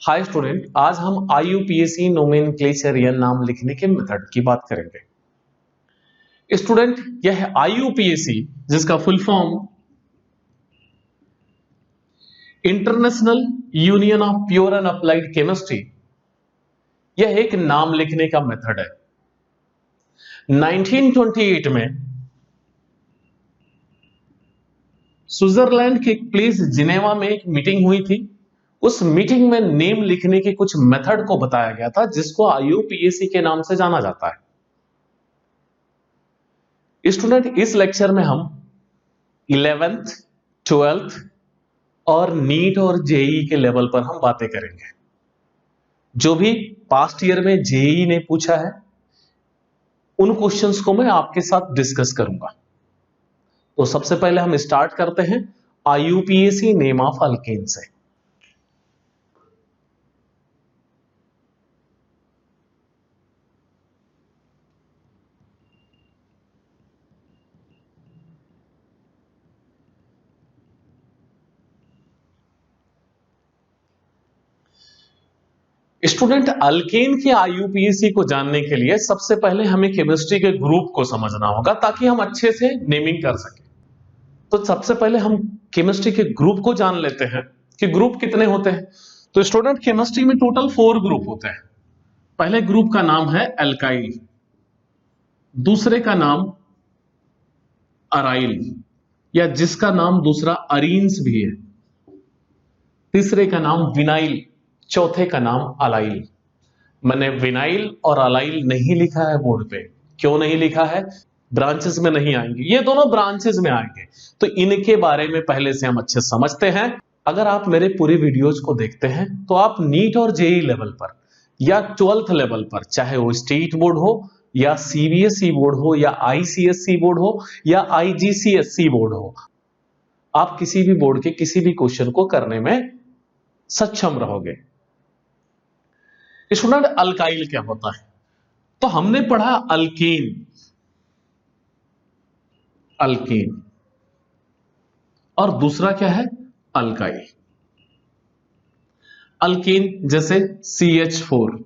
Hi student, आज हम IUPAC nomenclature या नाम लिखने के मेथड की बात करेंगे। स्टूडेंट, यह IUPAC जिसका full form international union of pure and applied chemistry, यह एक नाम लिखने का मेथड है। 1928 में स्विट्जरलैंड के एक प्लेस जिनेवा में एक मीटिंग हुई थी। उस मीटिंग में नेम लिखने के कुछ मेथड को बताया गया था जिसको IUPAC के नाम से जाना जाता है। स्टूडेंट, इस लेक्चर में हम 11th, 12th और नीट और जेईई के लेवल पर हम बातें करेंगे। जो भी पास्ट ईयर में जेईई ने पूछा है उन क्वेश्चंस को मैं आपके साथ डिस्कस करूंगा। तो सबसे पहले हम स्टार्ट करते हैं IUPAC नेम ऑफ अल्केन से। स्टूडेंट, अल्केन के IUPAC को जानने के लिए सबसे पहले हमें केमिस्ट्री के ग्रुप को समझना होगा ताकि हम अच्छे से नेमिंग कर सकें। तो सबसे पहले हम केमिस्ट्री के ग्रुप को जान लेते हैं कि ग्रुप कितने होते हैं। तो स्टूडेंट, केमिस्ट्री में टोटल 4 ग्रुप होते हैं। पहले ग्रुप का नाम है एल्काइल, दूसरे का नाम अराइल या जिसका नाम दूसरा अरीन्स भी है, तीसरे का नाम विनाइल, चौथे का नाम अलाइल। मैंने विनाइल और अलाइल नहीं लिखा है बोर्ड पे। क्यों नहीं लिखा है? ब्रांचेस में नहीं आएंगे, ये दोनों ब्रांचेस में आएंगे, तो इनके बारे में पहले से हम अच्छे समझते हैं। अगर आप मेरे पूरे वीडियोज को देखते हैं तो आप नीट और जेईई लेवल पर या 12th लेवल पर, चाहे वो स्टेट बोर्ड हो या CBSE बोर्ड हो या ICSE बोर्ड हो या IGCSE बोर्ड हो, आप किसी भी बोर्ड के किसी भी क्वेश्चन को करने में सक्षम रहोगे। स्टूडेंट, अल्काइल क्या होता है? तो हमने पढ़ा अल्केन, अल्केन, और दूसरा क्या है? अल्काइल। अल्केन जैसे CH4,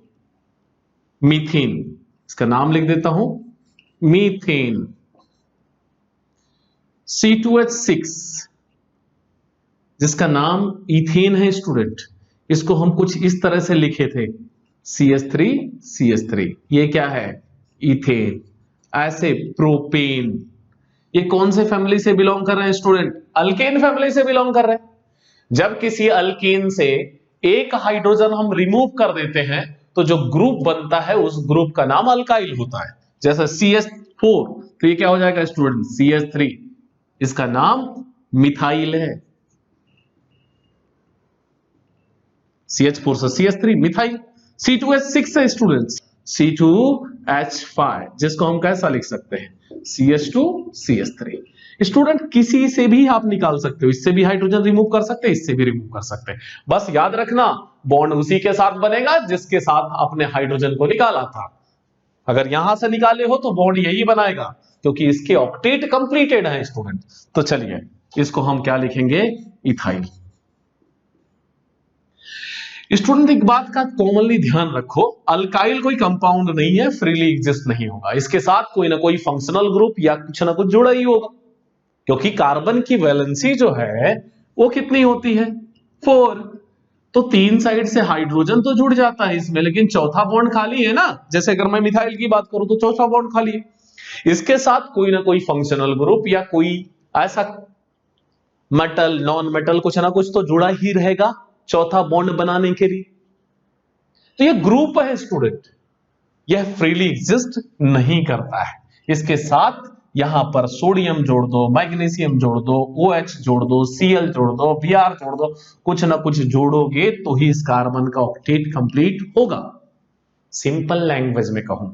मीथेन, इसका नाम लिख देता हूं मीथेन। C2H6 जिसका नाम इथेन है। स्टूडेंट, इसको हम कुछ इस तरह से लिखे थे CH3, ये क्या है? इथेन। ऐसे प्रोपेन, ये कौन से फैमिली से बिलोंग कर रहे हैं? स्टूडेंट, अल्केन फैमिली से बिलोंग कर रहे हैं। जब किसी अल्केन से एक हाइड्रोजन हम रिमूव कर देते हैं तो जो ग्रुप बनता है उस ग्रुप का नाम अल्काइल होता है। जैसे CH4, तो ये क्या हो जाएगा स्टूडेंट? CH3, इसका नाम मिथाइल है। CH4 से CH3, मिथाइल। C2H6 है स्टूडेंट्स, C2H5, जिसको हम कैसा लिख सकते हैं? CH2, CH3। स्टूडेंट, किसी से भी आप निकाल सकते हो, इससे भी हाइड्रोजन रिमूव कर सकते हैं, इससे भी रिमूव कर सकते हैं। बस याद रखना, बॉन्ड उसी के साथ बनेगा जिसके साथ आपने हाइड्रोजन को निकाला था। अगर यहां से निकाले हो तो बॉन्ड यही बनाएगा क्योंकि इसके ऑक्टेट कंप्लीटेड है। स्टूडेंट, तो चलिए इसको हम क्या लिखेंगे? इथाइल। स्टूडेंट, एक बात का कॉमनली ध्यान रखो, अल्काइल कोई कंपाउंड नहीं है, फ्रीली एग्जिस्ट नहीं होगा। इसके साथ कोई ना कोई फंक्शनल ग्रुप या कुछ ना कुछ जुड़ा ही होगा, क्योंकि कार्बन की वैलेंसी जो है वो कितनी होती है? 4। तो 3 साइड से हाइड्रोजन तो जुड़ जाता है इसमें, लेकिन चौथा बॉन्ड खाली है ना। जैसे अगर मैं मिथाइल की बात करूं तो चौथा बॉन्ड खाली है। इसके साथ कोई ना कोई फंक्शनल ग्रुप या कोई ऐसा मेटल, नॉन मेटल, कुछ ना कुछ तो जुड़ा ही रहेगा चौथा बॉन्ड बनाने के लिए। तो ये ग्रुप है स्टूडेंट, यह फ्रीली एग्जिस्ट नहीं करता है। इसके साथ यहां पर सोडियम जोड़ दो, मैग्नीशियम जोड़ दो, OH जोड़ दो, Cl जोड़ दो, Br जोड़ दो, कुछ ना कुछ जोड़ोगे तो ही इस कार्बन का ऑक्टेट कंप्लीट होगा। सिंपल लैंग्वेज में कहूं,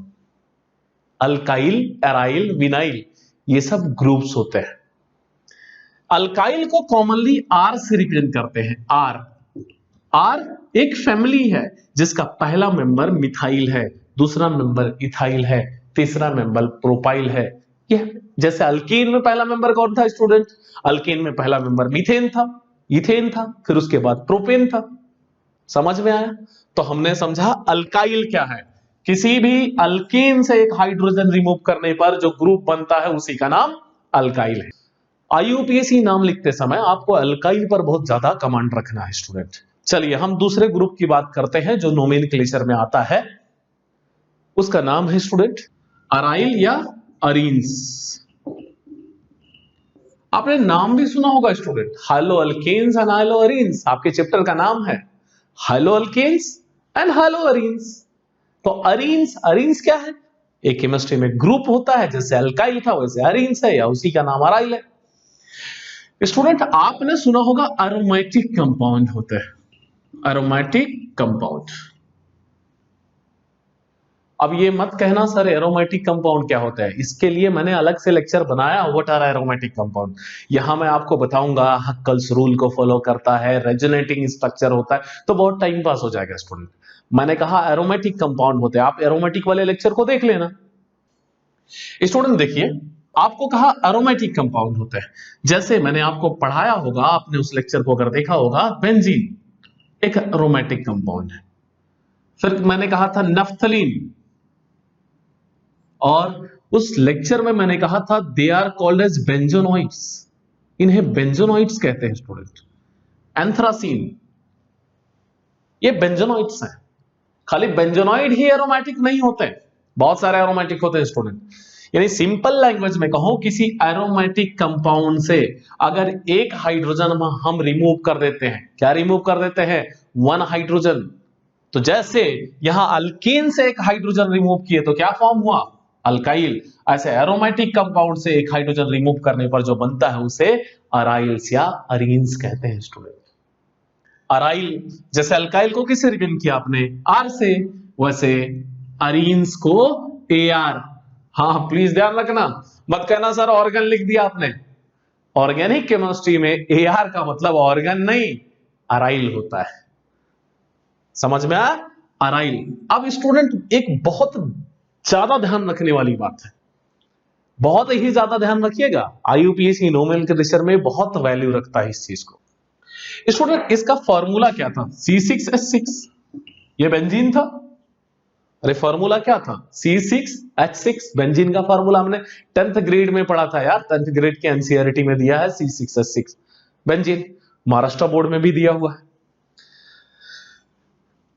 अल्काइल, एराइल, विनाइल, ये सब ग्रुप्स होते हैं। अल्काइल को कॉमनली R से रिप्रेजेंट करते हैं। R एक फैमिली है जिसका पहला मेंबर मिथाइल है, दूसरा मेंबर इथाइल है, तीसरा मेंबर प्रोपाइल है। यह जैसे अल्कीन में पहला मेंबर कौन था स्टूडेंट? अल्कीन में पहला मेंबर मीथेन था, इथेन था, फिर उसके बाद प्रोपेन था। समझ में आया? तो हमने समझा अल्काइल क्या है, किसी भी अल्केन से एक हाइड्रोजन रिमूव करने पर जो ग्रुप बनता है उसी का नाम अल्काइल है। आईयूपीएसी नाम लिखते समय आपको अल्काइल पर बहुत ज्यादा कमांड रखना है स्टूडेंट। चलिए हम दूसरे ग्रुप की बात करते हैं जो नोमेनक्लेचर में आता है, उसका नाम है स्टूडेंट अराइल या अरीन्स। आपने नाम भी सुना होगा student, haloalkanes and haloarenes, आपके चैप्टर का नाम है haloalkanes and haloarenes. तो अरीन्स, अरीन्स क्या है? एक केमिस्ट्री में ग्रुप होता है, जैसे अल्काइल था वैसे अरीन्स है, या उसी का नाम अराइल है। स्टूडेंट आपने सुना होगा एरोमेटिक कंपाउंड होते हैं, एरोमेटिक कंपाउंड। अब ये मत कहना सर एरोमेटिक कंपाउंड क्या होता है, इसके लिए मैंने अलग से लेक्चर बनाया व्हाट आर एरोमेटिक कंपाउंड। यहां मैं आपको बताऊंगा हक्कल्स रूल को फॉलो करता है, रेजोनेटिंग स्ट्रक्चर होता है, तो बहुत टाइम पास हो जाएगा स्टूडेंट। मैंने कहा एरोमेटिक कंपाउंड होते हैं, आप एरोमेटिक वाले लेक्चर को देख लेना। स्टूडेंट देखिए, आपको कहा एरोमेटिक कंपाउंड होते हैं, जैसे मैंने आपको पढ़ाया होगा, आपने उस लेक्चर को अगर देखा होगा, बेंजीन एक एरोमेटिक कंपाउंड है। फिर मैंने कहा था नफ्थलीन, और उस लेक्चर में मैंने कहा था दे आर कॉल्ड एज बेंजोनोइड्स, इन्हें बेंजोनोइड्स कहते हैं स्टूडेंट। एंथ्रासीन, ये बेंजोनोइड्स हैं। खाली बेंजोनोइड ही एरोमेटिक नहीं होते, बहुत सारे एरोमेटिक होते हैं स्टूडेंट। यानी सिंपल लैंग्वेज में कहूं, किसी एरोमेटिक कंपाउंड से अगर एक हाइड्रोजन हम रिमूव कर देते हैं, क्या रिमूव कर देते हैं? One hydrogen. तो जैसे यहां अल्कीन से एक हाइड्रोजन रिमूव किए तो क्या फॉर्म हुआ? अल्काइल। ऐसे एरोमेटिक कंपाउंड से एक हाइड्रोजन रिमूव करने पर जो बनता है उसे अराइल्स या अरीन्स कहते हैं स्टूडेंट। अराइल, जैसे अल्काइल को किससे रिलेट किया आपने? आर से, वैसे अरीन्स को एआर। हाँ प्लीज ध्यान रखना, मत कहना सर ऑर्गन लिख दिया आपने। ऑर्गेनिक केमिस्ट्री में एआर का मतलब ऑर्गन नहीं, अराइल होता है। समझ में आया? अराइल। अब स्टूडेंट एक बहुत ज्यादा ध्यान रखने वाली बात है, बहुत ही ज्यादा ध्यान रखिएगा, आईयूपीएसी नोमेनक्लेचर में बहुत वैल्यू रखता है इस चीज को। स्टूडेंट इसका फॉर्मूला क्या था? C6H6, ये बेंजीन था। अरे फॉर्मूला क्या था? C6H6 बेंजीन का फॉर्मूला हमने 10th ग्रेड में पढ़ा था यार, 10th ग्रेड के एनसीईआरटी में दिया है C6H6 बेंजीन, महाराष्ट्र बोर्ड में भी दिया हुआ है।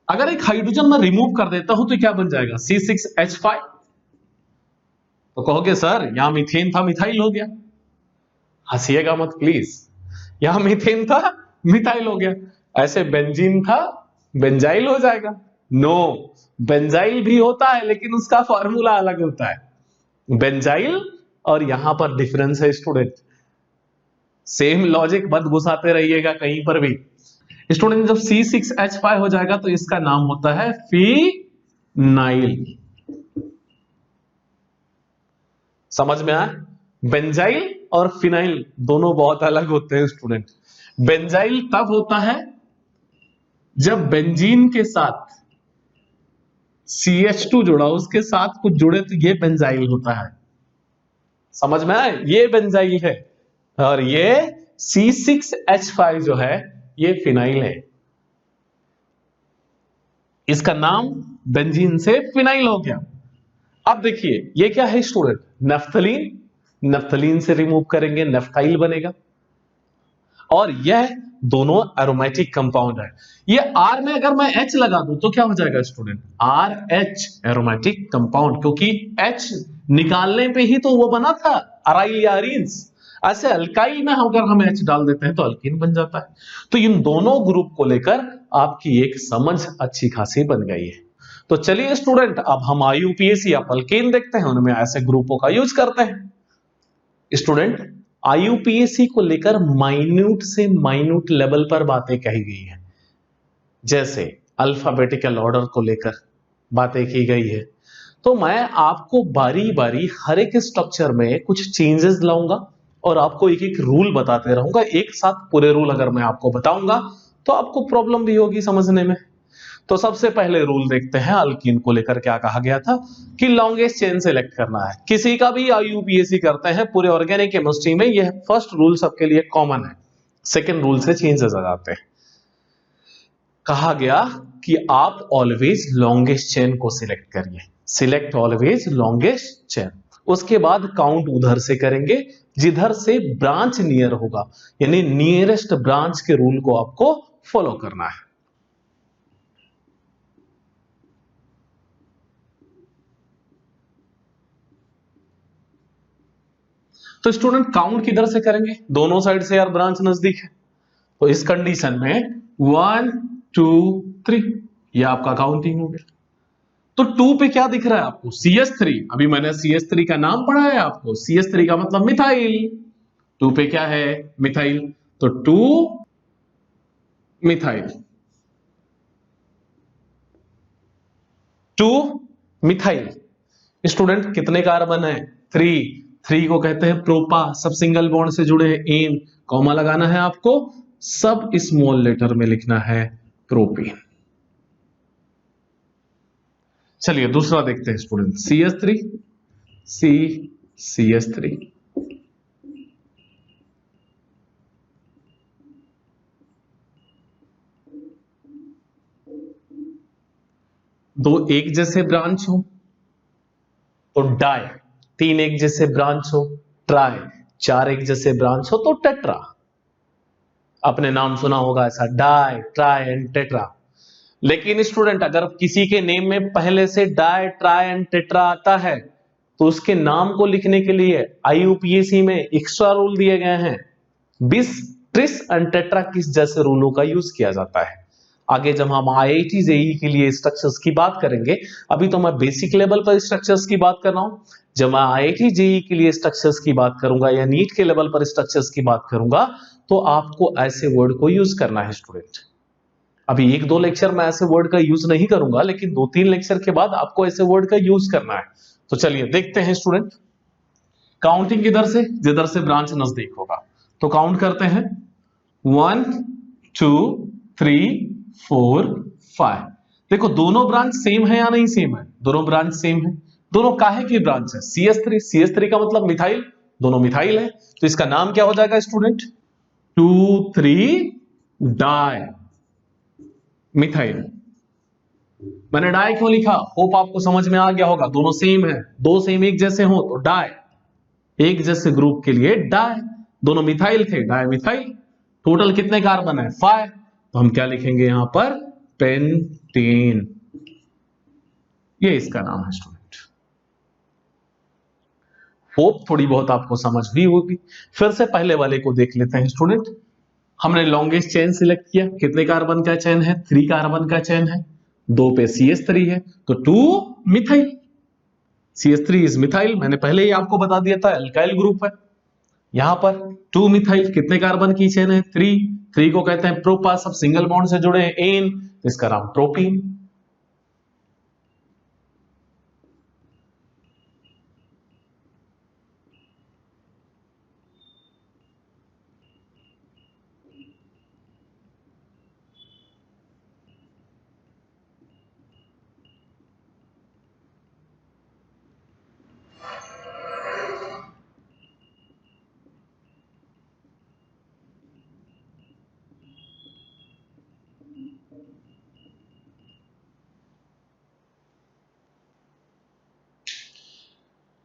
अगर एक हाइड्रोजन मैं रिमूव कर देता हूं तो क्या बन जाएगा? C6H5। तो कहोगे सर यहां मीथेन था मिथाइल हो गया, हंसिएगा मत प्लीज, यहां मीथेन था मिथाइल हो गया, ऐसे बेंजीन था बेंजाइल हो जाएगा? नो, बेंजाइल भी होता है लेकिन उसका फॉर्मूला अलग होता है। बेंजाइल और यहां पर डिफरेंस है स्टूडेंट, सेम लॉजिक मत घुसाते रहिएगा कहीं पर भी। स्टूडेंट जब C6H5 हो जाएगा तो इसका नाम होता है फिनाइल। समझ में आया? बेंजाइल और फिनाइल दोनों बहुत अलग होते हैं स्टूडेंट। बेंजाइल तब होता है जब बेंजीन के साथ CH2 जुड़ा, उसके साथ कुछ जुड़े तो ये बेंजाइल होता है। समझ में आया? ये बेंजाइल है, और ये C6H5 जो है ये फिनाइल है। इसका नाम बेंजीन से फिनाइल हो गया। अब देखिए ये क्या है स्टूडेंट? नफ्थलीन, नफ्थलीन से रिमूव करेंगे नेफ्थाइल बनेगा, और यह दोनों एरोमेटिक कंपाउंड है। ये R में अगर मैं H लगा दूं तो क्या हो जाएगा स्टूडेंट? RH एरोमेटिक कंपाउंड, क्योंकि H निकालने पे ही तो वो बना था अराइल या अरीन्स। ऐसे अल्काइल में अगर हम H डाल देते हैं तो अल्कीन बन जाता है। तो इन दोनों ग्रुप को लेकर आपकी एक समझ अच्छी खासी बन गई है। तो चलिए स्टूडेंट अब हम आईयूपीएसी या अल्केन देखते हैं, उनमें ऐसे ग्रुपों का यूज करते हैं। स्टूडेंट आईयूपीएसी को लेकर माइन्यूट से माइन्यूट लेवल पर बातें कही गई है, जैसे अल्फाबेटिकल ऑर्डर को लेकर बातें की गई है। तो मैं आपको बारी बारी हर एक स्ट्रक्चर में कुछ चेंजेस लाऊंगा और आपको एक एक रूल बताते रहूंगा। एक साथ पूरे रूल अगर मैं आपको बताऊंगा तो आपको प्रॉब्लम भी होगी समझने में। तो सबसे पहले रूल देखते हैं अल्कीन को लेकर क्या कहा गया था कि लॉन्गेस्ट चेन सेलेक्ट करना है। किसी का भी आईयूपीएसी करते हैं पूरे ऑर्गेनिक केमिस्ट्री में, यह फर्स्ट रूल सबके लिए कॉमन है, सेकंड रूल से चेंजेस आ जाते हैं। कहा गया कि आप ऑलवेज लॉन्गेस्ट चेन को सिलेक्ट करिए, सिलेक्ट ऑलवेज लॉन्गेस्ट चेन। उसके बाद काउंट उधर से करेंगे जिधर से ब्रांच नियर होगा, यानी नियरेस्ट ब्रांच के रूल को आपको फॉलो करना है। तो स्टूडेंट काउंट किधर से करेंगे, दोनों साइड से यार ब्रांच नजदीक है, तो इस कंडीशन में 1 2 3 ये आपका काउंटिंग हो गया। तो 2 पे क्या दिख रहा है आपको, CS3। अभी मैंने CS3 का नाम पढ़ा है आपको, CS3 का मतलब मिथाइल। 2 पे क्या है, मिथाइल, तो 2 मिथाइल, 2 मिथाइल। स्टूडेंट कितने कार्बन है, 3 को कहते हैं प्रोपा, सब सिंगल बॉन्ड से जुड़े हैं, एन कॉमा लगाना है आपको, सब स्मॉल लेटर में लिखना है प्रोपीन। चलिए दूसरा देखते हैं स्टूडेंट, CS3, CS3, दो एक जैसे ब्रांच हो तो डाई, 3 एक जैसे ब्रांच हो ट्राई, 4 एक जैसे ब्रांच हो तो टेट्रा। आपने नाम सुना होगा ऐसा, डाई ट्राई एंड टेट्रा। लेकिन स्टूडेंट अगर किसी के नेम में पहले से डाई ट्राई एंड टेट्रा आता है तो उसके नाम को लिखने के लिए IUPAC में एक्स्ट्रा रूल दिए गए हैं, बिस ट्रिस एंड टेट्रा किस जैसे रूलों का यूज किया जाता है। आगे जब हम IIT JEE के लिए स्ट्रक्चर्स की बात करेंगे, अभी तो मैं बेसिक लेवल पर स्ट्रक्चर्स की बात कर रहा हूं, जब मैं IIT JEE के लिए स्ट्रक्चर्स की बात करूंगा या नीट के लेवल पर स्ट्रक्चर्स की बात करूंगा तो आपको ऐसे वर्ड को यूज करना है स्टूडेंट। अभी 1-2 लेक्चर में ऐसे वर्ड का यूज नहीं करूंगा, लेकिन 2-3 लेक्चर के बाद आपको ऐसे वर्ड का यूज करना है। तो चलिए देखते हैं स्टूडेंट, काउंटिंग किधर से, जिधर से ब्रांच नजदीक होगा। तो काउंट करते हैं 1 2 3 4 5। देखो दोनों ब्रांच सेम है या नहीं सेम है, दोनों ब्रांच सेम है। दोनों काहे की ब्रांच है, CS3 का मतलब मिथाइल, दोनों मिथाइल है, तो इसका नाम क्या हो जाएगा स्टूडेंट, 2,3 डाई मिथाइल। मैंने डाई क्यों लिखा, होप आपको समझ में आ गया होगा, दोनों सेम है, दो सेम एक जैसे हो तो डाई, एक जैसे ग्रुप के लिए डाई, दोनों मिथाइल थे डाई मिथाइल। टोटल कितने कार्बन है, 5, तो हम क्या लिखेंगे यहां पर, पेंटेन, ये इसका नाम है स्टूडेंट। होप थोड़ी बहुत आपको समझ भी होगी। फिर से पहले वाले को देख लेते हैं स्टूडेंट। हमने लॉन्गेस्ट चेन सिलेक्ट किया, कितने कार्बन का चेन है, 3 कार्बन का चेन है, 2 पे CS3 है तो 2 मिथाइल, CS3 इज मिथाइल, मैंने पहले ही आपको बता दिया था अल्काइल ग्रुप है। यहां पर 2 मिथाइल, कितने कार्बन की चेन है, 3 को कहते हैं प्रोपा, सब सिंगल बॉन्ड से जुड़े हैं, एन, इसका नाम प्रोपीन।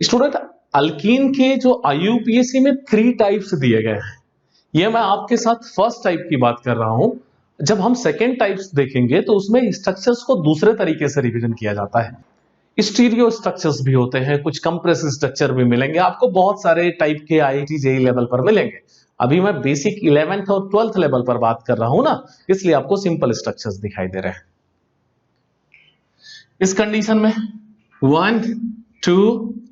स्टूडेंट अल्कीन के जो IUPAC में 3 टाइप्स दिए गए हैं, ये मैं आपके साथ फर्स्ट टाइप की बात कर रहा हूं। जब हम सेकेंड टाइप्स देखेंगे तो उसमें स्ट्रक्चर्स को दूसरे तरीके से रिवीजन किया जाता है, स्टीरियो स्ट्रक्चर्स भी होते हैं, कुछ कंप्रेस स्ट्रक्चर भी मिलेंगे आपको, बहुत सारे टाइप के IIT JEE लेवल पर मिलेंगे। अभी मैं बेसिक 11th और 12th लेवल पर बात कर रहा हूं ना, इसलिए आपको सिंपल स्ट्रक्चर्स दिखाई दे रहे हैं। इस कंडीशन में 1 2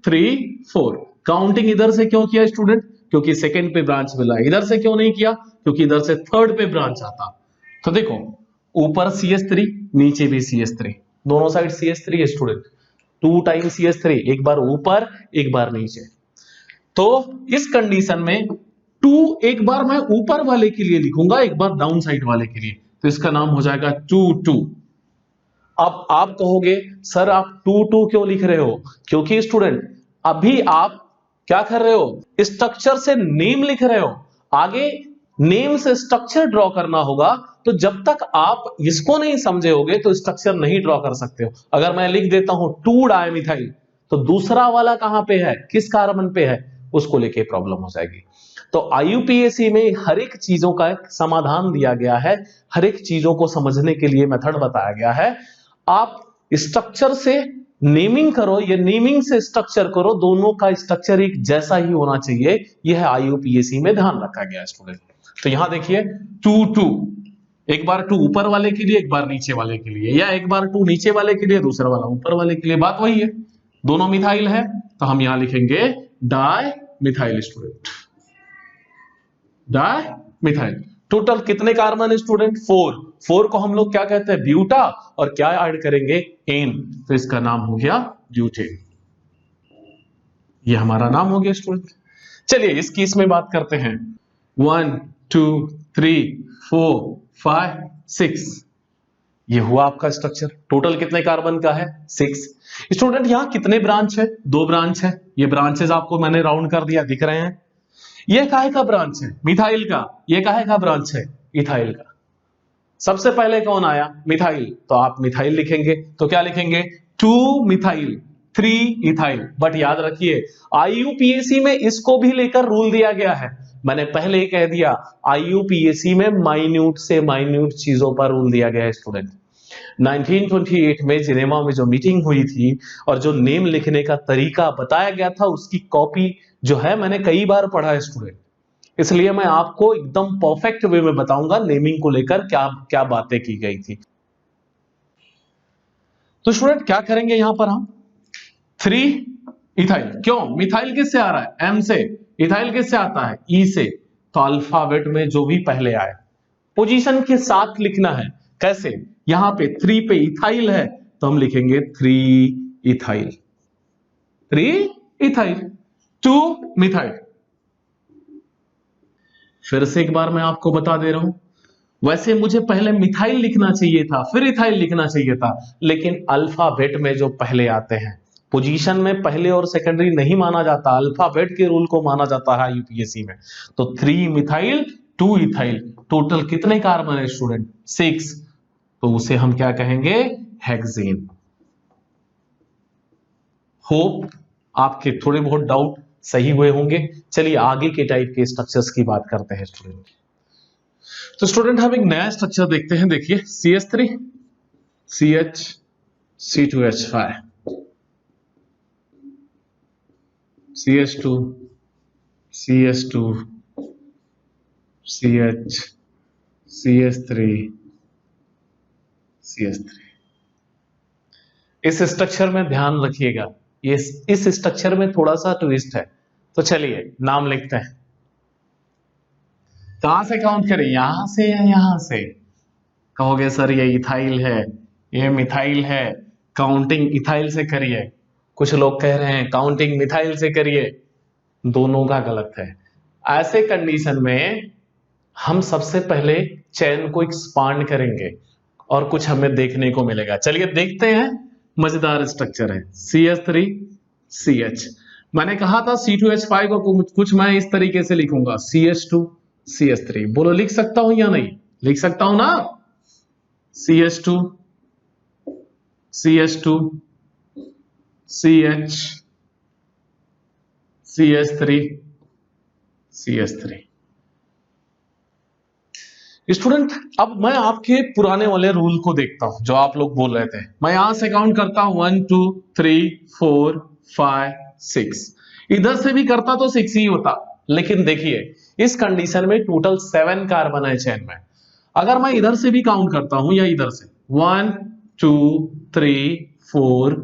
3 4, काउंटिंग इधर से क्यों किया स्टूडेंट, क्योंकि सेकंड पे ब्रांच मिला। इधर से क्यों नहीं किया, क्योंकि इधर से थर्ड पे ब्रांच आता। तो देखो ऊपर CS3, नीचे भी CS3, दोनों साइड CS3 है स्टूडेंट, 2 टाइम CS3, एक बार ऊपर एक बार नीचे। तो इस कंडीशन में 2 एक बार मैं ऊपर वाले के लिए लिखूंगा, एक बार डाउन साइड वाले के लिए, तो इसका नाम हो जाएगा 2 2। अब आप कहोगे सर आप 2 2 क्यों लिख रहे हो, क्योंकि स्टूडेंट अभी आप क्या कर रहे हो, स्ट्रक्चर से नेम लिख रहे हो, आगे नेम से स्ट्रक्चर ड्रॉ करना होगा, तो जब तक आप इसको नहीं समझे होगे तो स्ट्रक्चर नहीं ड्रॉ कर सकते हो। अगर मैं लिख देता हूं 2 डायमिथाइल, तो दूसरा वाला कहां पे है, किस कार्बन पे है, उसको लेके प्रॉब्लम हो जाएगी। तो IUPAC में हर एक चीजों का एक समाधान दिया गया है, हर एक चीजों को समझने के लिए मेथड बताया गया है। आप स्ट्रक्चर से नेमिंग करो या नेमिंग से स्ट्रक्चर करो, दोनों का स्ट्रक्चर एक जैसा ही होना चाहिए, यह IUPAC में ध्यान रखा गया स्टूडेंट। तो यहां देखिए 2 एक बार 2 ऊपर वाले के लिए, एक बार नीचे वाले के लिए, या एक बार 2 नीचे वाले के लिए, दूसरा वाला ऊपर वाले के लिए, बात वही है, दोनों मिथाइल है, तो हम यहां लिखेंगे di methyl student, di methyl. Total कितने कार्बन है स्टूडेंट, 4 को हम लोग क्या कहते हैं, ब्यूटा, और क्या ऐड करेंगे, एन, तो इसका नाम हो गया ब्यूटेन। ये हमारा नाम हो गया स्टूडेंट। चलिए इसकी इसमें बात करते हैं। 1 2 3 4 5 6, ये हुआ आपका स्ट्रक्चर। टोटल कितने कार्बन का है, 6। स्टूडेंट यहां कितने ब्रांच है, 2 ब्रांच है। ये ब्रांचेस आपको मैंने राउंड कर दिया, दिख रहे हैं। ये काहे का ब्रांच है, मिथाइल का। ये काहे का ब्रांच है, इथाइल का। सबसे पहले कौन आया, मिथाइल, तो आप मिथाइल लिखेंगे, तो क्या लिखेंगे, 2 मिथाइल 3 इथाइल। बट याद रखिए IUPAC में इसको भी लेकर रूल दिया गया है। मैंने पहले ही कह दिया, IUPAC में माइन्यूट से माइन्यूट चीजों पर रूल दिया गया है स्टूडेंट। 1928 में जिनेवा में जो मीटिंग हुई थी और जो नेम लिखने का तरीका बताया गया था, उसकी कॉपी जो है मैंने कई बार पढ़ा है स्टूडेंट, इसलिए मैं आपको एकदम परफेक्ट वे में बताऊंगा नेमिंग को लेकर क्या क्या बातें की गई थी। तो स्टूडेंट क्या करेंगे यहां पर हम, 3 इथाइल, क्यों, मिथाइल किससे आ रहा है, M से, इथाइल किससे आता है, E से, तो अल्फाबेट में जो भी पहले आए पोजीशन के साथ लिखना है। कैसे, यहां पे 3 पे इथाइल है, तो हम लिखेंगे 3 इथाइल, 3 इथाइल, 2 मिथाइल। फिर से एक बार मैं आपको बता दे रहा हूं, वैसे मुझे पहले मिथाइल लिखना चाहिए था, फिर इथाइल लिखना चाहिए था, लेकिन अल्फाबेट में जो पहले आते हैं, पोजीशन में पहले और सेकेंडरी नहीं माना जाता, अल्फाबेट के रूल को माना जाता है IUPAC में। तो 3 मिथाइल 2 इथाइल, टोटल कितने कार्बन है स्टूडेंट, 6, तो उसे हम क्या कहेंगे, हेक्सेन। होप आपके थोड़े बहुत डाउट सही हुए होंगे। चलिए आगे के टाइप के स्ट्रक्चर्स की बात करते हैं स्टूडेंट। तो स्टूडेंट हम एक नया स्ट्रक्चर देखते हैं, देखिए CH3 CH C2H5 CH2 CH2 CH CH3 CH3। इस स्ट्रक्चर में ध्यान रखिएगा, ये इस स्ट्रक्चर में थोड़ा सा ट्विस्ट है। तो चलिए नाम लिखते हैं, कहां से काउंट करें, यहां से या यहां से, कहोगे सर ये इथाइल है, ये मिथाइल है, काउंटिंग इथाइल से करिए। कुछ लोग कह रहे हैं काउंटिंग मिथाइल से करिए, दोनों का गलत है। ऐसे कंडीशन में हम सबसे पहले चेन को एक्सपांड करेंगे और कुछ हमें देखने को मिलेगा। चलिए देखते हैं, मजेदार स्ट्रक्चर है। CH3 CH, मैंने कहा था C2H5 को कुछ मैं इस तरीके से लिखूंगा, CH2 CH3। बोलो लिख सकता हूं या नहीं, लिख सकता हूं ना, CH2 CH2 CH CH3 CH3। Student अब मैं आपके पुराने वाले रूल को देखता हूं जो आप लोग बोल रहे थे। मैं यहां से काउंट करता हूं 1 2 3 4 5 6, इधर से भी करता तो 6 ही होता, लेकिन देखिए इस कंडीशन में टोटल 7 कार्बन है चेन में। अगर मैं इधर से भी काउंट करता हूं या इधर से 1 2 3 4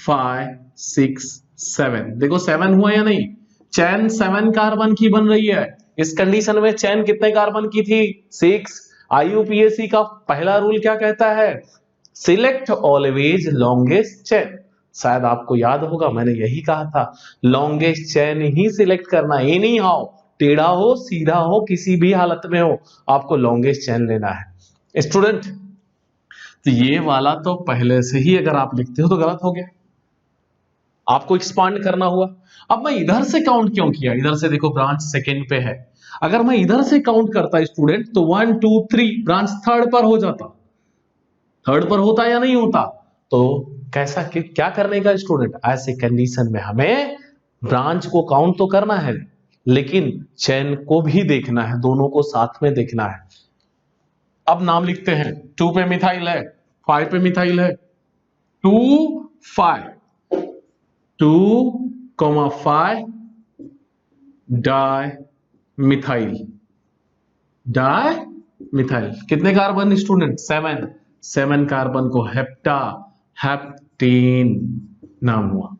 5 6 7, देखो 7 हुआ या नहीं, चैन 7 कार्बन की बन रही है। इस कंडीशन में चैन कितने कार्बन की थी, 6। IUPAC का पहला रूल क्या कहता है, सिलेक्ट ऑलवेज लॉन्गेस्ट चैन। शायद आपको याद होगा मैंने यही कहा था, लॉन्गेस्ट चैन ही सिलेक्ट करना, एनी हाउ, टेढ़ा हो सीधा हो किसी भी हालत में हो, आपको लॉन्गेस्ट चैन लेना है स्टूडेंट। तो ये वाला तो पहले से ही अगर आप लिखते हो तो गलत हो गया। आपको एक्सपांड करना हुआ। अब मैं इधर से काउंट क्यों किया, इधर से देखो ब्रांच सेकंड पे है, अगर मैं इधर से काउंट करता स्टूडेंट तो 1 2 3 ब्रांच थर्ड पर हो जाता, थर्ड पर होता या नहीं होता। तो कैसा क्या करने का स्टूडेंट, ऐसे कंडीशन में हमें ब्रांच को काउंट तो करना है लेकिन चेन को भी देखना है, दोनों को साथ में देखना है। अब नाम लिखते हैं, 2 पे मिथाइल है, 5 पे मिथाइल है, 2 5 2, 5 डाई मिथाइल, डाई मिथाइल। कितने कार्बन स्टूडेंट, 7 कार्बन को हेप्टेन नाम हुआ।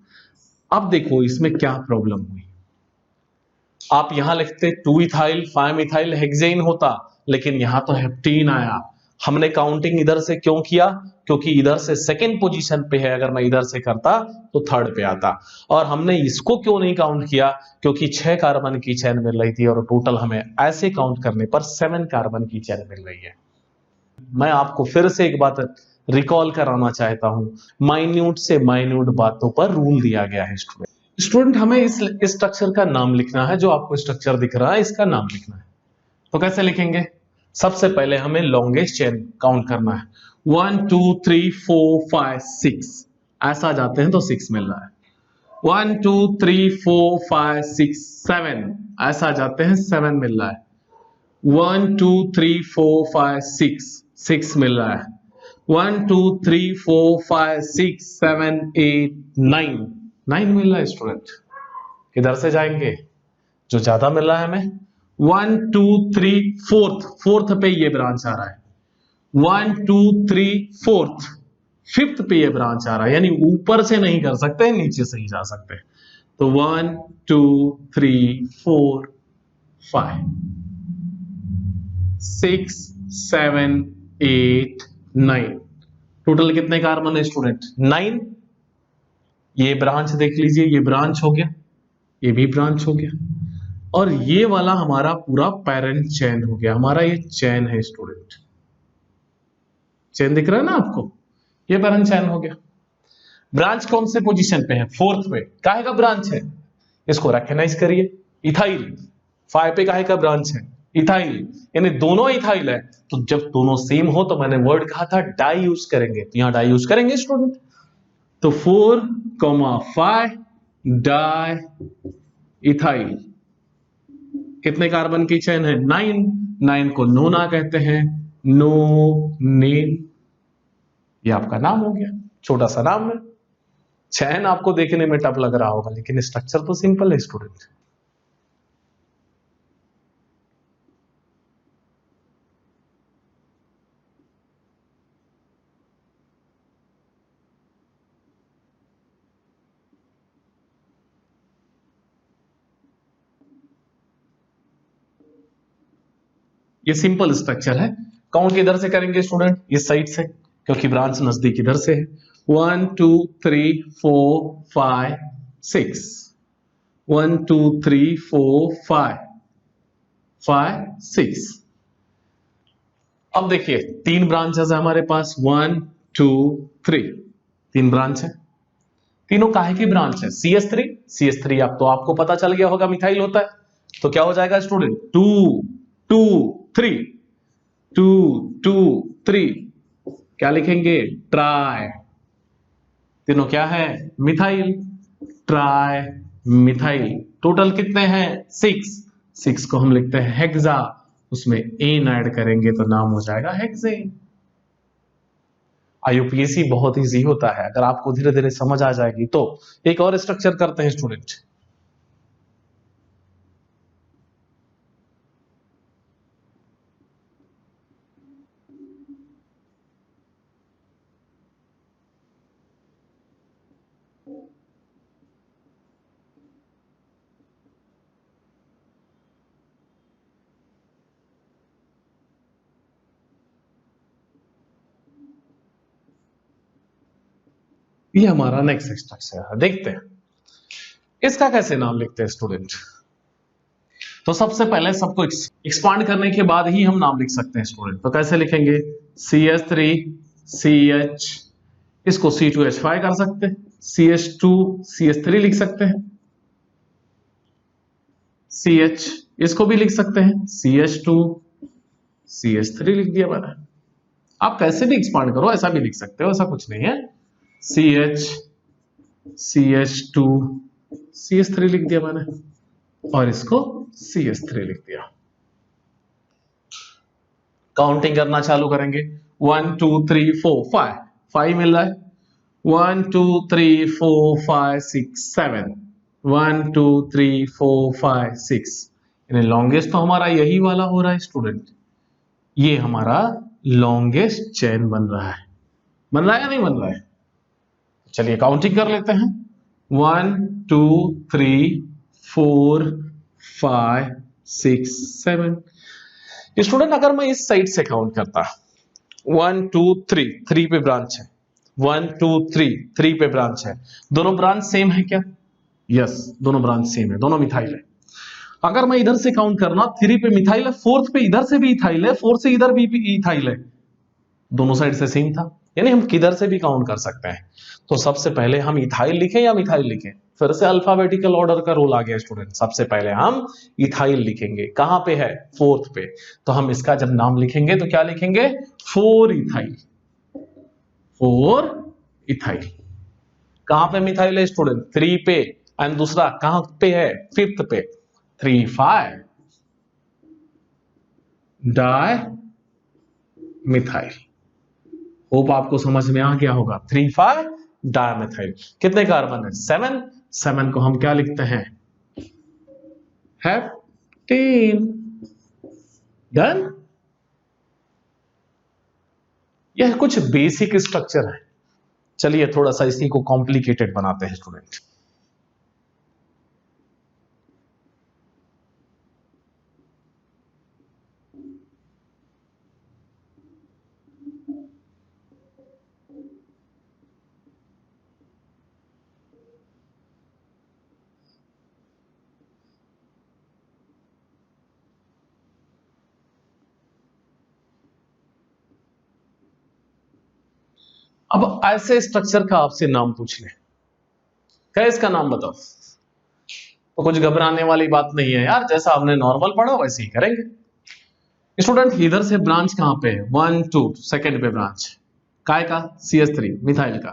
अब देखो इसमें क्या प्रॉब्लम हुई, आप यहां लिखते 2 इथाइल 5 मिथाइल हेक्सेन होता, लेकिन यहां तो हेप्टेन आया। हमने काउंटिंग इधर से क्यों किया, क्योंकि इधर से सेकंड पोजीशन पे है, अगर मैं इधर से करता तो थर्ड पे आता। और हमने इसको क्यों नहीं काउंट किया, क्योंकि 6 कार्बन की चेन मिल रही थी और टोटल हमें ऐसे काउंट करने पर 7 कार्बन की चेन मिल रही है। मैं आपको फिर से एक बात रिकॉल कराना चाहता हूं, माइन्यूट से माइन्यूट बातों पर रूल दिया गया है स्टूडेंट। हमें इस स्ट्रक्चर का नाम लिखना है, जो आपको स्ट्रक्चर दिख रहा है इसका नाम लिखना है। तो कैसे लिखेंगे, सबसे पहले हमें लॉन्गेस्ट चेन काउंट करना है। 1 2 3 4 5 6 ऐसा जाते हैं तो 6 मिल रहा है। 1 2 3 4 5 6 7 ऐसा जाते हैं 7 मिल रहा है। 1 2 3 4 5 6 मिल रहा है। 1 2 3 4 5 6 7 8 9 मिल रहा है स्टूडेंट। किधर से जाएंगे, जो ज्यादा मिल रहा है हमें। 1 2 3 फोर्थ पे ये ब्रांच आ रहा है। 1 2 3 4 फिफ्थ पे ये ब्रांच आ रहा है, यानी ऊपर से नहीं कर सकते, नीचे से ही जा सकते हैं। तो 1 2 3 4 5 6 7 8 9 टोटल कितने कार्बन है स्टूडेंट, 9। ये ब्रांच देख लीजिए, ये ब्रांच हो गया, ये भी ब्रांच हो गया, और ये वाला हमारा पूरा पेरेंट चेन हो गया। हमारा ये चेन है स्टूडेंट, चेन दिख रहा है ना आपको, ये पेरेंट चेन हो गया। ब्रांच कौन से पोजीशन पे है, फोर्थ पे। काहे का ब्रांच है, इसको रिकॉग्नाइज करिए, इथाइल। 5 पे काहे का ब्रांच है, इथाइल, यानी दोनों इथाइल है। तो जब दोनों सेम हो तो मैंने वर्ड कहा था डाई यूज करेंगे, तो यहां डाई यूज करेंगे स्टूडेंट। तो 4 5 डाई इथाइल, कितने कार्बन की चेन है, 9 को नोना कहते हैं, नोनेन। ये आपका नाम हो गया, छोटा सा नाम है। चेन आपको देखने में टफ लग रहा होगा, लेकिन स्ट्रक्चर तो सिंपल है स्टूडेंट। ये सिंपल स्ट्रक्चर है। काउंट किधर से करेंगे स्टूडेंट, इस साइड से, क्योंकि ब्रांच नजदीक इधर से है। 1 2 3 4 5 6 1 2 3 4 5 6। अब देखिए 3 ब्रांचेस है हमारे पास, 1 2 3, 3 ब्रांच है। तीनों काहे की ब्रांच है, CH3 अब तो आपको पता चल गया होगा मिथाइल होता है। तो क्या हो जाएगा स्टूडेंट, 2 2 3 2 2 3, क्या लिखेंगे, ट्राई। तीनों क्या है, मिथाइल, ट्राई मिथाइल। टोटल कितने हैं, 6 को हम लिखते हैं हेक्सा, उसमें एन ऐड करेंगे तो नाम हो जाएगा हेक्सेन। IUPAC बहुत इजी होता है, अगर आपको धीरे धीरे समझ आ जाएगी तो। एक और स्ट्रक्चर करते हैं स्टूडेंट। ये हमारा नेक्स्ट स्ट्रक्चर है, देखते हैं इसका कैसे नाम लिखते हैं स्टूडेंट। तो सबसे पहले सबको एक्सपांड करने के बाद ही हम नाम लिख सकते हैं स्टूडेंट। तो कैसे लिखेंगे, CH3 CH, इसको C2H5 कर सकते हैं, CH2 CH3 लिख सकते हैं, CH इसको भी लिख सकते हैं, CH2 CH3 लिख दिया मैंने। आप कैसे भी एक्सपांड करो, ऐसा भी लिख सकते हो, ऐसा कुछ नहीं है। CH CH2 CH3 लिख दिया मैंने और इसको CH3 लिख दिया। काउंटिंग करना चालू करेंगे, 1 2 3 4 5 5 मिल रहा है, 1 2 3 4 5 6 7 1 2 3 4 5 6, यानी लॉन्गेस्ट तो हमारा यही वाला हो रहा है स्टूडेंट, ये हमारा लॉन्गेस्ट चेन बन रहा है। बन रहा है या नहीं बन रहा है? चलिए काउंटिंग कर लेते हैं, 1 2 3 4 5 6 7। स्टूडेंट अगर मैं इस साइड से काउंट करता, 1 2 3 3 पे ब्रांच है, 1 2 3 3 पे ब्रांच है, दोनों ब्रांच सेम है क्या? यस, दोनों ब्रांच सेम है, दोनों मिथाइल है। अगर मैं इधर से काउंट करना, 3 पे मिथाइल है, 4th पे इधर से भी इथाइल है, 4 से इधर भी इथाइल है, दोनों साइड से सेम था, यानी हम किधर से भी काउंट कर सकते हैं। तो सबसे पहले हम इथाइल लिखें या मिथाइल लिखें? फिर से अल्फाबेटिकल ऑर्डर का रूल आ गया स्टूडेंट। सबसे पहले हम इथाइल लिखेंगे, कहां पे है? 4th पे। तो हम इसका जब नाम लिखेंगे तो क्या लिखेंगे? 4 इथाइल, 4 इथाइल। कहां पे मिथाइल है स्टूडेंट? 3 पे। एंड दूसरा कहां पे है? 5th पे, 3 5 डाई मिथाइल। होप आपको समझ में आ गया होगा। 3 5 डायमिथाइल। कितने कार्बन है? 7। 7 को हम क्या लिखते हैं? हेप्टेन। डन। यह कुछ बेसिक स्ट्रक्चर है। चलिए थोड़ा सा इसी को कॉम्प्लिकेटेड बनाते हैं स्टूडेंट। अब ऐसे स्ट्रक्चर का आपसे नाम पूछ ले, क्या इसका नाम बताओ? तो कुछ घबराने वाली बात नहीं है यार, जैसा आपने नॉर्मल पढ़ा वैसे ही करेंगे। स्टूडेंट इधर से ब्रांच कहां पे है? 1 2 सेकंड पे ब्रांच काय का? CH3 मिथाइल का।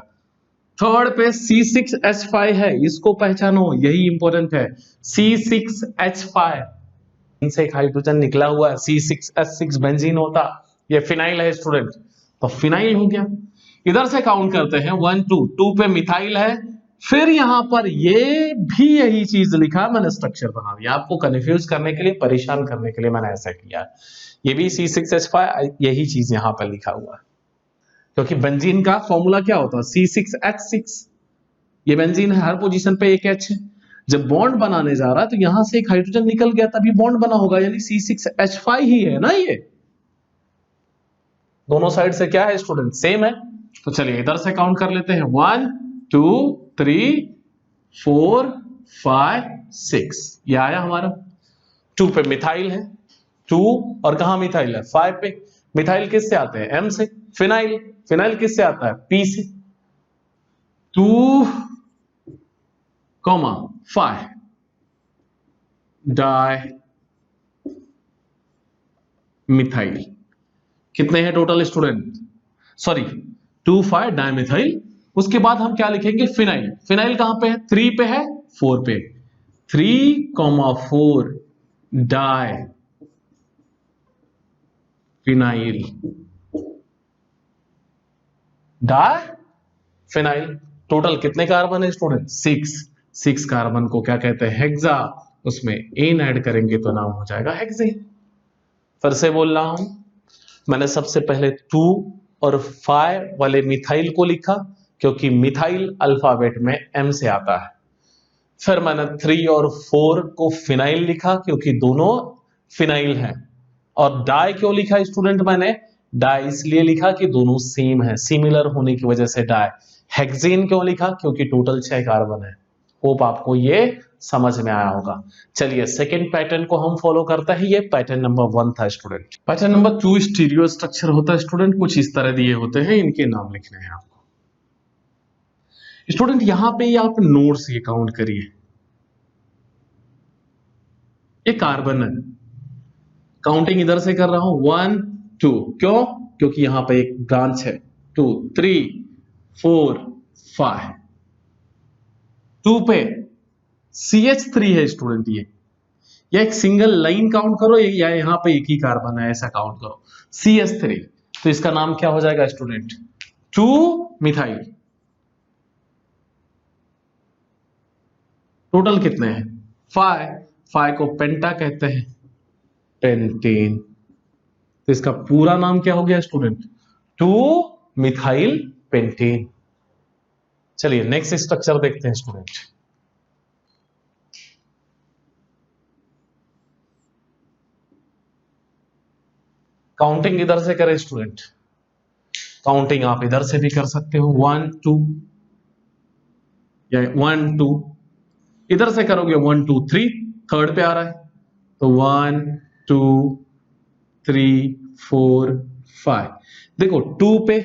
थर्ड पे C6H5 है, इसको पहचानो, यही इंपॉर्टेंट है। C6H5 इनसे एक हाइड्रोजन निकला हुआ है, C6H6 बेंजीन होता, ये फिनाइल है स्टूडेंट, तो फिनाइल हो गया। इधर से काउंट करते हैं, 1 2 2 पे मिथाइल है, फिर यहां पर ये भी यही चीज लिखा, मैंने स्ट्रक्चर बना दिया आपको कंफ्यूज करने के लिए, परेशान करने के लिए मैंने ऐसा किया। ये भी C6H5 यही चीज यहां पर लिखा हुआ है, क्योंकि बेंजीन का फॉर्मूला क्या होता है? C6H6। ये बेंजीन है, हर पोजीशन पे एक H है, जब बॉन्ड बनाने जा रहा है तो यहां से एक हाइड्रोजन निकल गया तभी बॉन्ड बना होगा, यानी C6H5 ही है ना। ये दोनों साइड से क्या है स्टूडेंट? सेम है। तो चलिए इधर से काउंट कर लेते हैं, 1 2 3 4 5 6, ये आया हमारा। 2 पे मिथाइल है, 2, और कहां मिथाइल है? 5 पे। मिथाइल किससे आते हैं? M से। फिनाइल, फिनाइल किससे आता है? P से। 2 5 डाई मिथाइल। कितने हैं टोटल स्टूडेंट? Sorry, 2 5 dimethyl. उसके बाद हम क्या लिखेंगे? फिनाइल। फिनाइल कहां पे है? 3 पे है, 4 पे। 3 4 diphenyl, diphenyl. Total कितने कार्बन है स्टूडेंट? 6। 6 कार्बन को क्या कहते हैं? हेक्सा। उसमें एन ऐड करेंगे तो नाम हो जाएगा हेक्सेन। फिर से बोल रहा हूं, मैंने सबसे पहले 2 और 5 वाले मिथाइल को लिखा, क्योंकि मिथाइल अल्फाबेट में M से आता है। फिर मैंने 3 और 4 को फिनाइल लिखा, क्योंकि दोनों फिनाइल हैं। और डाई क्यों लिखा स्टूडेंट? मैंने डाई इसलिए लिखा कि दोनों सेम है, सिमिलर होने की वजह से डाई। हेक्सेन क्यों लिखा? क्योंकि टोटल 6 कार्बन है। होप आपको ये समझ में आया होगा। चलिए सेकंड पैटर्न को हम फॉलो करते हैं। ये पैटर्न नंबर 1 था student. Pattern number 2 stereo structure होता है स्टूडेंट, कुछ इस तरह दिए होते हैं, इनके नाम लिखने हैं आपको। स्टूडेंट यहां पे ये आप नोड से काउंट करिए, ये कार्बन है, काउंटिंग इधर से कर रहा हूं 1 2, क्यों? क्योंकि यहां पे एक ब्रांच है 2 3 4 5, 2 पे CH3 है स्टूडेंट, ये या एक सिंगल लाइन काउंट करो या यहां पे एक ही कार्बन है ऐसा काउंट करो, CH3, तो इसका नाम क्या हो जाएगा स्टूडेंट? 2 मिथाइल। टोटल कितने हैं? 5, 5 को पेंटा कहते हैं, पेंटेन, तो इसका पूरा नाम क्या हो गया स्टूडेंट? 2 methyl pentane. चलिए नेक्स्ट स्ट्रक्चर देखते हैं स्टूडेंट। काउंटिंग इधर से करें स्टूडेंट, काउंटिंग आप इधर से भी कर सकते हो 1 2 या 1 2, इधर से करोगे 1 2 3, थर्ड पे आ रहा है तो 1 2 3 4 5, देखो 2 पे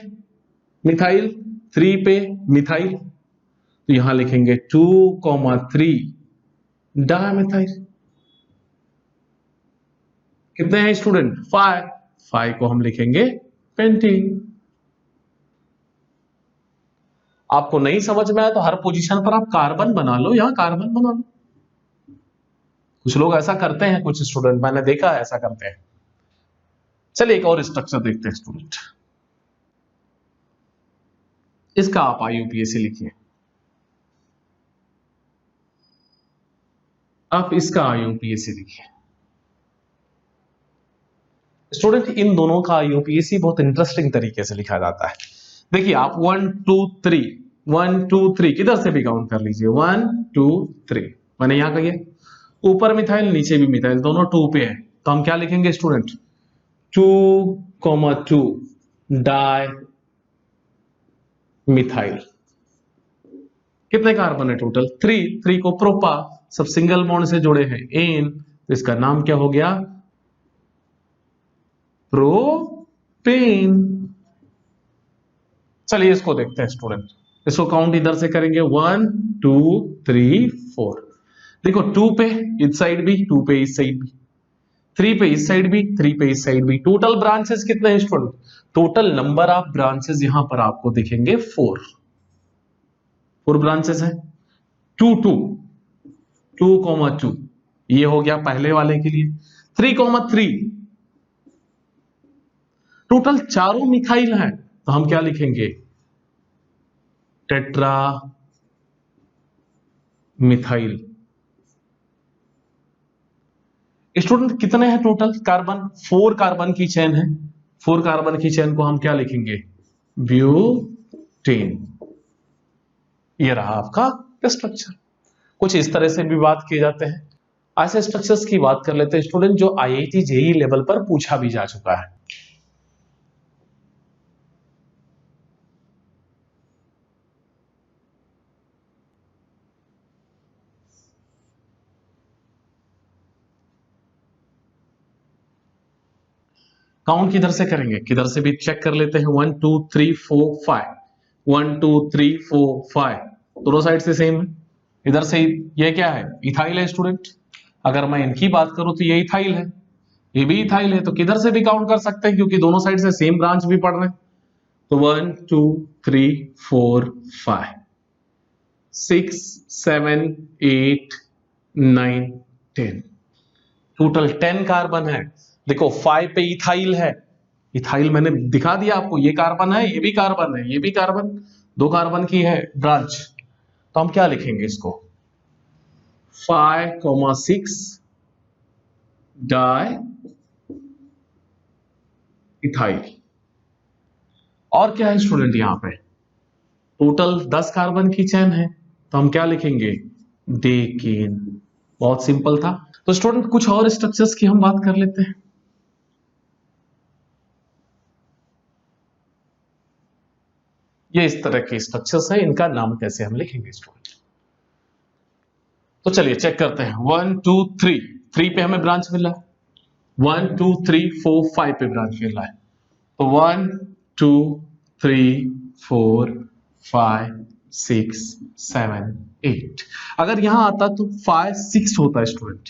मिथाइल, 3 पे मिथाइल, तो यहां लिखेंगे 2,3 डायमिथाइल। कितने हैं स्टूडेंट? 5, 5 को हम लिखेंगे पेंटीन। आपको नहीं समझ में आया तो हर पोजीशन पर आप कार्बन बना लो, यहां कार्बन बना लो। कुछ लोग ऐसा करते हैं, कुछ स्टूडेंट मैंने देखा है ऐसा करते हैं। चलिए एक और स्ट्रक्चर देखते हैं स्टूडेंट, इसका आप IUPAC लिखिए, आप इसका IUPAC लिखिए। स्टूडेंट इन दोनों का IUPAC बहुत इंटरेस्टिंग तरीके से लिखा जाता है। देखिए आप 1 2 3 1 2 3 किधर से भी काउंट कर लीजिए, 1 2 3, मैंने यहां कही है ऊपर मिथाइल नीचे भी मिथाइल, दोनों 2 पे है, तो हम क्या लिखेंगे स्टूडेंट? 2,2 di methyl. कितने कार्बन है टोटल? 3, 3 को प्रोपा, सब सिंगल बॉन्ड से जुड़े हैं, एन, तो इसका नाम क्या हो गया? प्रोपेन। चलिए इसको देखते हैं स्टूडेंट, इसको काउंट इधर से करेंगे 1 2 3 4, देखो 2 पे इस साइड भी, 2 पे इस साइड भी, 3 पे इस साइड भी, 3 पे इस साइड भी। टोटल ब्रांचेस कितने हैं student? Total number of branches यहां पर आपको दिखेंगे 4 ब्रांचेस हैं। 2 2 2,2 ये हो गया पहले वाले के लिए, 3,3 टोटल चारों मिथाइल हैं, तो हम क्या लिखेंगे? Tetra methyl. स्टूडेंट कितने हैं टोटल कार्बन? 4 कार्बन की चेन है, 4 कार्बन की चेन को हम क्या लिखेंगे? ब्यूटेन। ये रहा आपका स्ट्रक्चर। कुछ इस तरह से भी बात किए जाते हैं। ऐसे स्ट्रक्चर्स की बात कर लेते हैं स्टूडेंट जो IIT JEE लेवल पर पूछा भी जा चुका है। काउंट किधर से करेंगे? किधर से भी चेक कर लेते हैं, 1 2 3 4 5, 1 2 3 4 5, दोनों साइड से सेम है। इधर से ये क्या है? इथाइल है स्टूडेंट। अगर मैं इनकी बात करूं तो ये इथाइल है, ये भी इथाइल है, तो किधर से भी काउंट कर सकते हैं क्योंकि दोनों साइड से सेम ब्रांच भी पढ़ रहे हैं। तो 1 2 3 4 5 6 7 8 9 10, टोटल 10 कार्बन है। देखो 5 पे इथाइल है, इथाइल मैंने दिखा दिया आपको, ये कार्बन है, ये भी कार्बन है, ये भी कार्बन, 2 कार्बन की है ब्रांच, तो हम क्या लिखेंगे इसको? 5,6 डाई इथाइल। और क्या है स्टूडेंट यहां पे? टोटल 10 कार्बन की चेन है, तो हम क्या लिखेंगे? डेकेन। बहुत सिंपल था। तो स्टूडेंट कुछ और स्ट्रक्चर्स की हम बात कर लेते हैं। ये इस तरह के स्ट्रक्चर्स है, इनका नाम कैसे हम लिखेंगे स्टूडेंट? तो चलिए चेक करते हैं। 1 2 3, 3 पे हमें ब्रांच मिला, 1 2 3 4 5 पे ब्रांच मिल रहा है, तो 1 2 3 4 5 6 7 8। अगर यहां आता तो 5 6 होता है स्टूडेंट,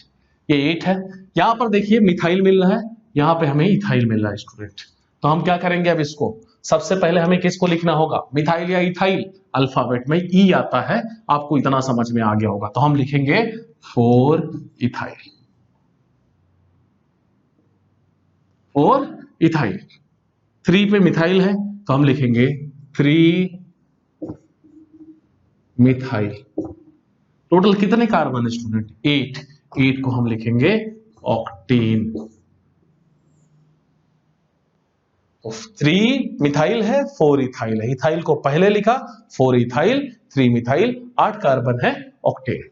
ये 8 है। यहां पर देखिए मिथाइल मिल रहा है, यहां पे हमें इथाइल मिल रहा है स्टूडेंट। तो हम क्या करेंगे अब इसको, सबसे पहले हमें किसको लिखना होगा, मिथाइल या इथाइल। अल्फाबेट में ई आता है, आपको इतना समझ में आ गया होगा। तो हम लिखेंगे 4 इथाइल, 4 इथाइल। 3 पे मिथाइल है तो हम लिखेंगे 3 मिथाइल। टोटल कितने कार्बन है स्टूडेंट, 8। 8 को हम लिखेंगे ऑक्टेन। तो 3 मिथाइल है, 4 इथाइल है। इथाइल को पहले लिखा, 4 इथाइल, 3 मिथाइल, 8 कार्बन है, ऑक्टेन।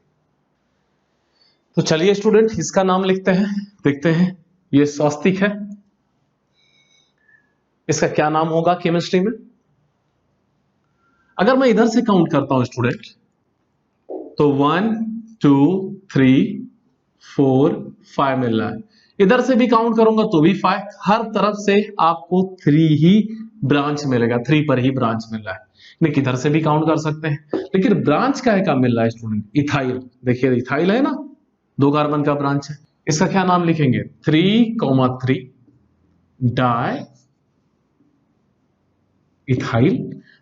तो चलिए स्टूडेंट इसका नाम लिखते हैं, देखते हैं। ये स्वास्तिक है, इसका क्या नाम होगा केमिस्ट्री में। अगर मैं इधर से काउंट करता हूं स्टूडेंट, तो 1 2 3 4 5 मिल रहा है। इधर से भी काउंट करूंगा तो भी 5। हर तरफ से आपको 3 ही ब्रांच मिलेगा, 3 पर ही ब्रांच मिल रहा है। नहीं किधर से भी काउंट कर सकते हैं, लेकिन ब्रांच क्या है का मिल रहा है स्टूडेंट, इथाइल। देखिए इथाइल है ना, 2 कार्बन का ब्रांच है। इसका क्या नाम लिखेंगे, 3,3 डाई इथाइल।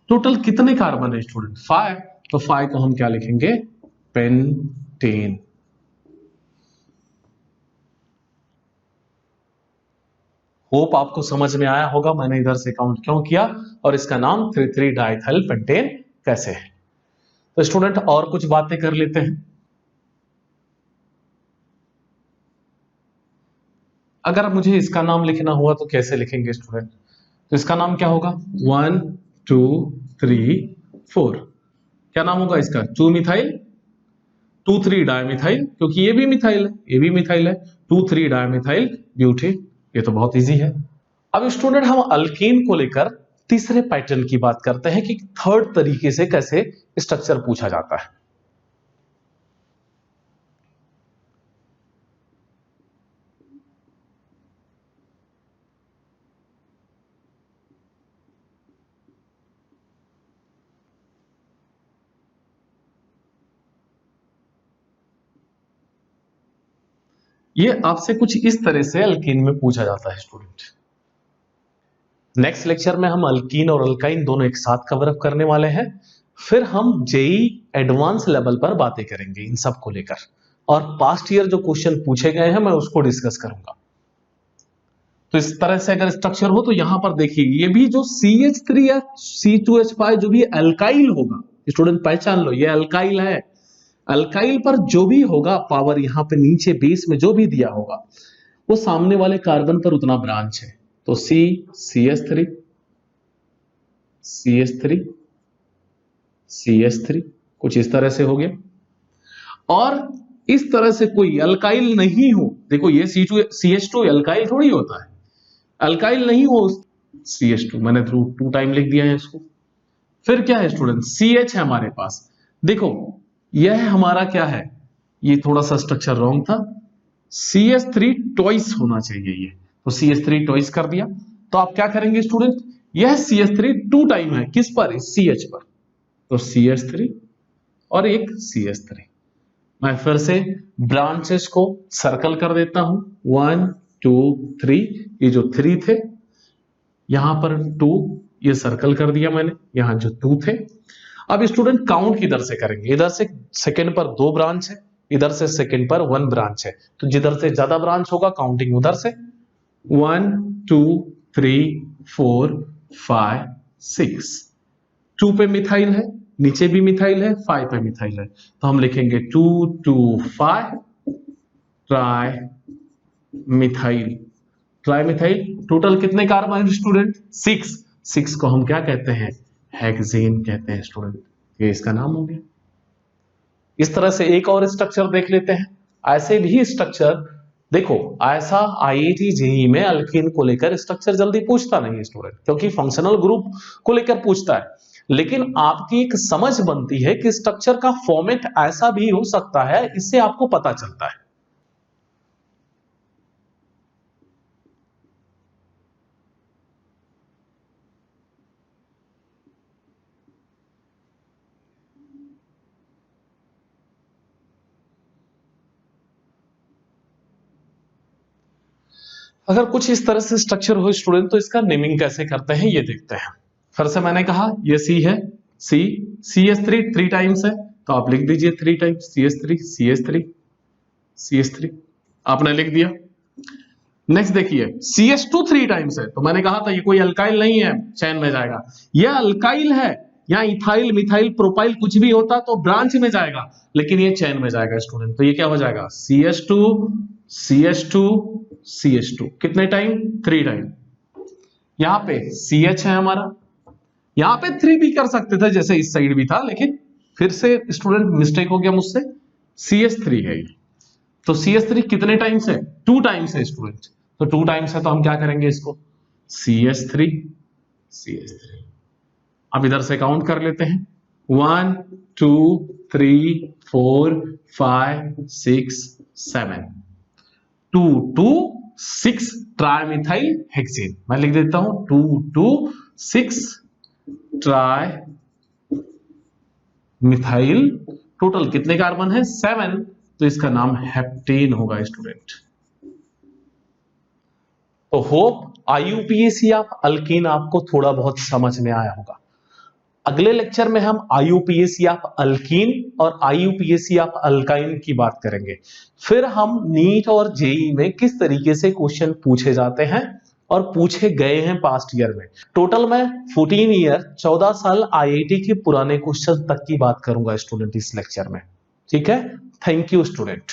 टोटल कितने कार्बन है स्टूडेंट, 5। तो 5 को हम क्या लिखेंगे, पेंटेन। होप आपको समझ में आया होगा मैंने इधर से काउंट क्यों किया और इसका नाम 3,3 डाइथाइल पेंटेन कैसे है। तो स्टूडेंट और कुछ बातें कर लेते हैं। अगर मुझे इसका नाम लिखना हुआ तो कैसे लिखेंगे स्टूडेंट, तो इसका नाम क्या होगा, 1 2 3 4। क्या नाम होगा इसका, 2 मिथाइल, 2 3 डायमिथाइल, क्योंकि ये भी मिथाइल है, ये भी मिथाइल है, 2 3 डायमिथाइल ब्यूटेन। ये तो बहुत इजी है। अब स्टूडेंट हम अल्कीन को लेकर तीसरे पैटर्न की बात करते हैं कि थर्ड तरीके से कैसे स्ट्रक्चर पूछा जाता है। ये आपसे कुछ इस तरह से अल्कीन में पूछा जाता है स्टूडेंट। नेक्स्ट लेक्चर में हम अल्कीन और अल्काइन दोनों एक साथ कवर अप करने वाले हैं। फिर हम जेई एडवांस लेवल पर बातें करेंगे इन सब को लेकर, और पास्ट ईयर जो क्वेश्चन पूछे गए हैं मैं उसको डिस्कस करूंगा। तो इस तरह से अगर स्ट्रक्चर हो तो यहां पर देखिए, ये भी जो CH3 या C2H5 जो भी अल्काइल होगा स्टूडेंट पहचान लो, ये अल्काइल है। अल्काइल पर जो भी होगा पावर, यहां पे नीचे बेस में जो भी दिया होगा वो सामने वाले कार्बन पर उतना ब्रांच है। तो CH3 CH3 CH3 कुछ इस तरह से हो गया। और इस तरह से कोई अल्काइल नहीं हो, देखो ये CH2 अल्काइल थोड़ी होता है, अल्काइल नहीं हो CH2, मैंने थ्रू 2 टाइम लिख दिया है इसको। फिर क्या है स्टूडेंट, CH है हमारे पास। देखो यह हमारा क्या है, ये थोड़ा सा स्ट्रक्चर रॉन्ग था, CH3 ट्वाइस होना चाहिए ये, तो CH3 ट्वाइस कर दिया। तो आप क्या करेंगे स्टूडेंट, यह CH3 2 टाइम है किस पर, CH पर, तो CH3 और एक CH3। मैं फिर से ब्रांचेस को सर्कल कर देता हूं, 1 2 3, ये जो 3 थे, यहां पर 2, ये सर्कल कर दिया मैंने, यहां जो 2 थे। अब स्टूडेंट काउंट किधर से करेंगे, इधर से सेकंड पर 2 ब्रांच है, इधर से सेकंड पर 1 ब्रांच है, तो जिधर से ज्यादा ब्रांच होगा काउंटिंग उधर से। 1 2 3 4 5 6। 2 पे मिथाइल है, नीचे भी मिथाइल है, 5 पे मिथाइल है, तो हम लिखेंगे 2 2 5 tri methyl. Tri methyl total कितने कार्बन स्टूडेंट, 6। 6 को हम क्या कहते हैं, हेक्सेन कहते हैं स्टूडेंट, ये इसका नाम हो गया। इस तरह से एक और स्ट्रक्चर देख लेते हैं। ऐसे भी स्ट्रक्चर देखो, ऐसा IIT जेईई में अल्कीन को लेकर स्ट्रक्चर जल्दी पूछता नहीं है स्टूडेंट, क्योंकि फंक्शनल ग्रुप को लेकर पूछता है। लेकिन आपकी एक समझ बनती है कि स्ट्रक्चर का फॉर्मेट ऐसा भी हो सकता है, इससे आपको पता चलता है। अगर कुछ इस तरह से स्ट्रक्चर हो स्टूडेंट तो इसका नेमिंग कैसे करते हैं ये देखते हैं। फिर से मैंने कहा ये सी है, सी CH3 3 टाइम्स है तो आप लिख दीजिए 3 टाइम्स CH3 CH3 CH3 आपने लिख दिया। नेक्स्ट देखिए CH2 3 टाइम्स है तो मैंने कहा था ये कोई अल्काइल नहीं है, चैन में जाएगा। ये अल्काइल है, यहाँ इथाइल मिथाइल प्रोपाइल कुछ भी होता तो ब्रांच में जाएगा, लेकिन ये चैन में जाएगा स्टूडेंट। तो ये क्या हो जाएगा CH2 CH2 CH2 कितने टाइम 3 टाइम। यहाँ पे CH है हमारा, यहाँ पे 3 भी कर सकते थे जैसे इस साइड भी था, लेकिन फिर से स्टूडेंट मिस्टेक हो गया मुझसे, CH3 है ये। तो CH3 कितने टाइम्स है 2 टाइम्स है स्टूडेंट। तो 2 टाइम्स है तो हम क्या करेंगे इसको CH3 CH3। अब इधर से काउंट कर लेते हैं 1 2 3 4 5 6 7 2 2 6 ट्राइमिथाइल हेक्सेन। मैं लिख देता हूं 2 2 6 ट्राई मिथाइल। टोटल कितने कार्बन है 7, तो इसका नाम हेप्टेन होगा स्टूडेंट। तो होप IUPAC ऑफ अल्कीन आपको थोड़ा बहुत समझ में आया होगा। अगले लेक्चर में हम IUPAC ऑफ अल्कीन और IUPAC ऑफ अल्काइन की बात करेंगे। फिर हम नीट और जेई में किस तरीके से क्वेश्चन पूछे जाते हैं और पूछे गए हैं पास्ट ईयर में। टोटल मैं 14 ईयर 14 साल IIT के पुराने क्वेश्चन तक की बात करूंगा स्टूडेंट इस लेक्चर में। ठीक है, थैंक यू स्टूडेंट।